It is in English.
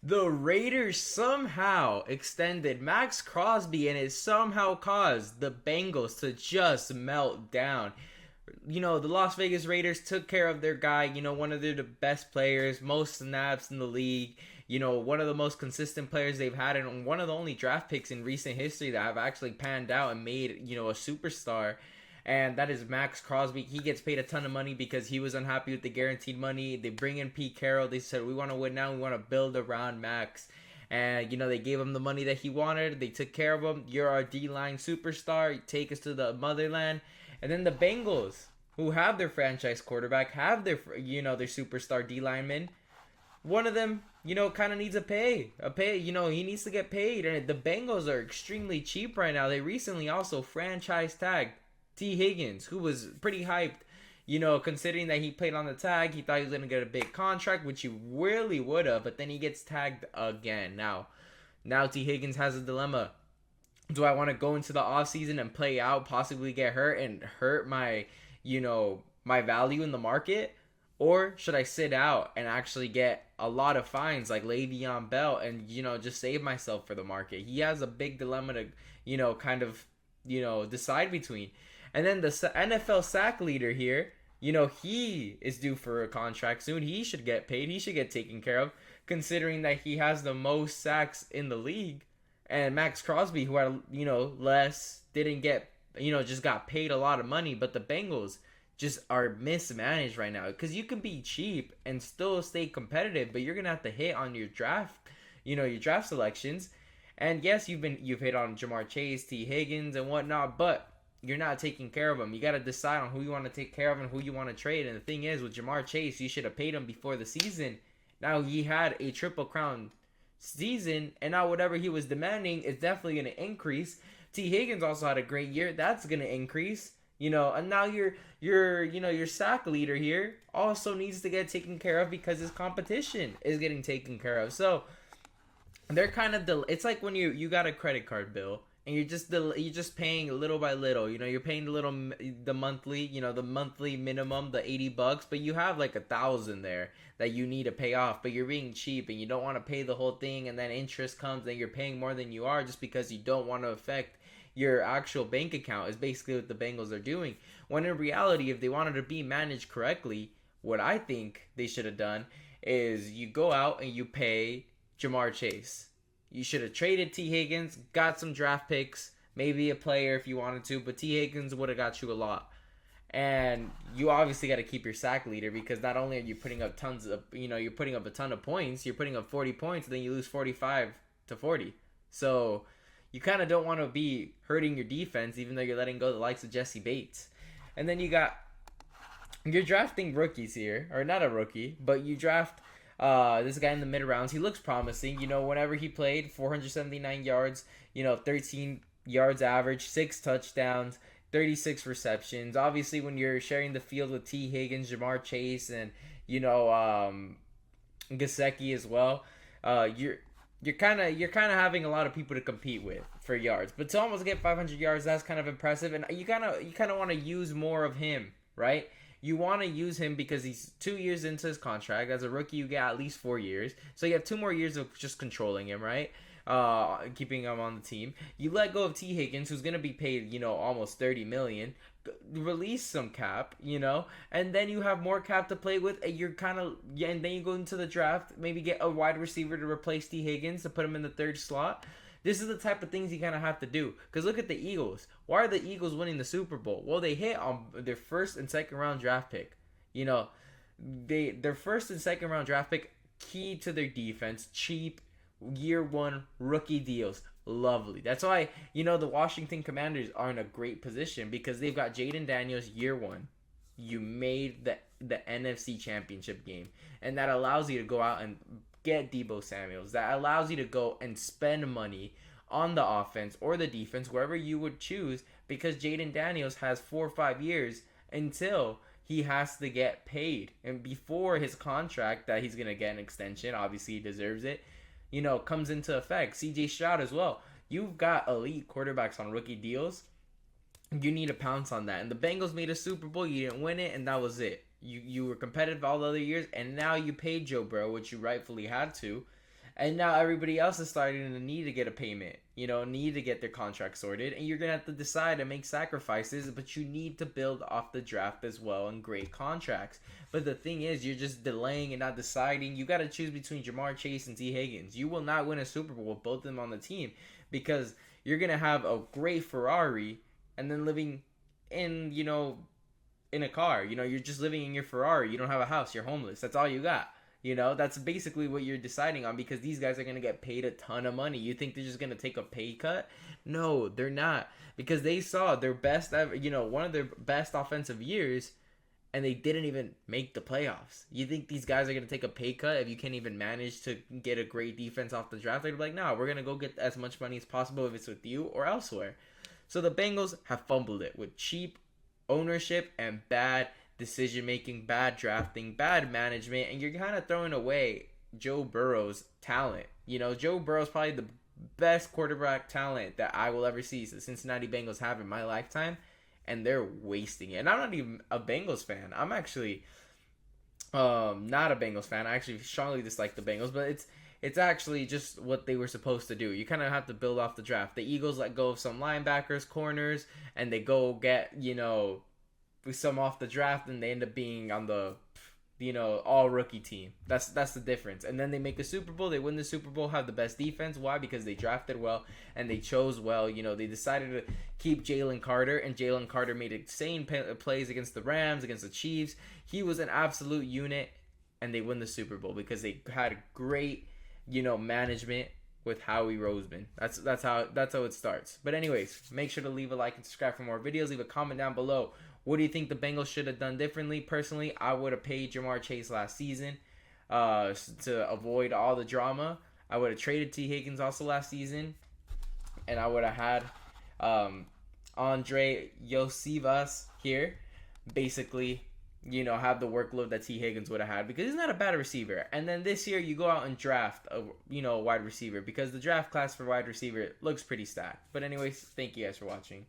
The Raiders somehow extended Maxx Crosby, and it somehow caused the Bengals to just melt down. The Las Vegas Raiders took care of their guy, one of their the best players, most snaps in the league, one of the most consistent players they've had, and one of the only draft picks in recent history that have actually panned out and made, a superstar. And that is Maxx Crosby. He gets paid a ton of money because he was unhappy with the guaranteed money. They bring in Pete Carroll. They said, we want to win now. We want to build around Max. And, they gave him the money that he wanted. They took care of him. You're our D-line superstar. You take us to the motherland. And then the Bengals, who have their franchise quarterback, have their, their superstar D-lineman. One of them, kind of needs a pay. He needs to get paid. And the Bengals are extremely cheap right now. They recently also franchise tagged T. Higgins, who was pretty hyped, considering that he played on the tag. He thought he was going to get a big contract, which he really would have, but then he gets tagged again. Now T. Higgins has a dilemma. Do I want to go into the offseason and play out, possibly get hurt and hurt my, my value in the market? Or should I sit out and actually get a lot of fines like Le'Veon Bell and, just save myself for the market? He has a big dilemma to, kind of, decide between. And then the NFL sack leader here, he is due for a contract soon. He should get paid. He should get taken care of, considering that he has the most sacks in the league. And Maxx Crosby, who had, less, didn't get, just got paid a lot of money. But the Bengals just are mismanaged right now. Because you can be cheap and still stay competitive, but you're going to have to hit on your draft, your draft selections. And yes, you've hit on Jamar Chase, T. Higgins, and whatnot, but you're not taking care of them. You got to decide on who you want to take care of and who you want to trade. And the thing is, with Jamar Chase, you should have paid him before the season. Now he had a Triple Crown season, and now whatever he was demanding is definitely going to increase. T. Higgins also had a great year. That's going to increase. And now your sack leader here also needs to get taken care of because his competition is getting taken care of. So they're kind of it's like when you got a credit card bill and you're just paying little by little. You're paying the monthly minimum, the $80, but you have like 1,000 there that you need to pay off, but you're being cheap and you don't want to pay the whole thing, and then interest comes and you're paying more than you are just because you don't want to affect your actual bank account. Is basically what the Bengals are doing. When in reality, if they wanted to be managed correctly, what I think they should have done is you go out and you pay Jamar Chase. You should have traded T. Higgins, got some draft picks, maybe a player if you wanted to, but T. Higgins would have got you a lot. And you obviously got to keep your sack leader, because not only are you putting up you're putting up a ton of points, you're putting up 40 points, and then you lose 45 to 40. So you kind of don't want to be hurting your defense, even though you're letting go the likes of Jesse Bates. And then you're drafting rookies here, or not a rookie, but you draft this guy in the mid rounds. He looks promising. Whenever he played, 479 yards, 13 yards average, 6 touchdowns, 36 receptions. Obviously, when you're sharing the field with T. Higgins, Jamar Chase, and Gesicki as well, you're kind of having a lot of people to compete with for yards. But to almost get 500 yards, that's kind of impressive. And you kind of want to use more of him, right? You want to use him because he's 2 years into his contract. As a rookie, you get at least 4 years. So you have 2 more years of just controlling him, right? Keeping him on the team. You let go of T. Higgins, who's going to be paid, almost $30 million. Release some cap, and then you have more cap to play with. And and then you go into the draft, maybe get a wide receiver to replace T. Higgins to put him in the third slot. This is the type of things you kind of have to do. Because look at the Eagles. Why are the Eagles winning the Super Bowl? Well, they hit on their first and second round draft pick. Their first and second round draft pick, key to their defense, cheap, year one rookie deals. Lovely. That's why, the Washington Commanders are in a great position, because they've got Jaden Daniels year one. You made the NFC Championship game. And that allows you to go out and get Deebo Samuels. That allows you to go and spend money on the offense or the defense, wherever you would choose, because Jaden Daniels has 4 or 5 years until he has to get paid. And before his contract that he's going to get an extension, obviously he deserves it, comes into effect. CJ Stroud as well. You've got elite quarterbacks on rookie deals. You need to pounce on that. And the Bengals made a Super Bowl. You didn't win it, and that was it. You were competitive all the other years, and now you paid Joe Burrow, which you rightfully had to. And now everybody else is starting to need to get a payment, need to get their contract sorted. And you're going to have to decide and make sacrifices, but you need to build off the draft as well and great contracts. But the thing is, you're just delaying and not deciding. You got to choose between Jamar Chase and T. Higgins. You will not win a Super Bowl with both of them on the team because you're going to have a great Ferrari and then living in, in a car. You're just living in your Ferrari. You don't have a house. You're homeless. That's all you got. That's basically what you're deciding on because these guys are going to get paid a ton of money. You think they're just going to take a pay cut? No, they're not. Because they saw their best ever, one of their best offensive years, and they didn't even make the playoffs. You think these guys are going to take a pay cut if you can't even manage to get a great defense off the draft? They're like, no, we're going to go get as much money as possible if it's with you or elsewhere. So the Bengals have fumbled it with cheap ownership and bad decision making, bad drafting, bad management, and you're kind of throwing away Joe Burrow's talent. Joe Burrow's probably the best quarterback talent that I will ever see the Cincinnati Bengals have in my lifetime, and they're wasting it. And I'm not even a Bengals fan. I'm actually not a Bengals fan. I actually strongly dislike the Bengals, but it's actually just what they were supposed to do. You kind of have to build off the draft. The Eagles let go of some linebackers, corners, and they go get, some off the draft, and they end up being on the all rookie team. That's the difference. And then they make the Super Bowl, they win the Super Bowl, have the best defense. Why? Because they drafted well and they chose well. They decided to keep Jalen Carter, and Jalen Carter made insane plays against the Rams, against the Chiefs. He was an absolute unit, and they win the Super Bowl because they had great management with Howie Roseman. That's how it starts. But anyways, make sure to leave a like and subscribe for more videos. Leave a comment down below. What do you think the Bengals should have done differently? Personally, I would have paid Jamar Chase last season to avoid all the drama. I would have traded T. Higgins also last season. And I would have had Andre Yosivas here. Basically, have the workload that T. Higgins would have had because he's not a bad receiver. And then this year, you go out and draft a wide receiver because the draft class for wide receiver looks pretty stacked. But anyways, thank you guys for watching.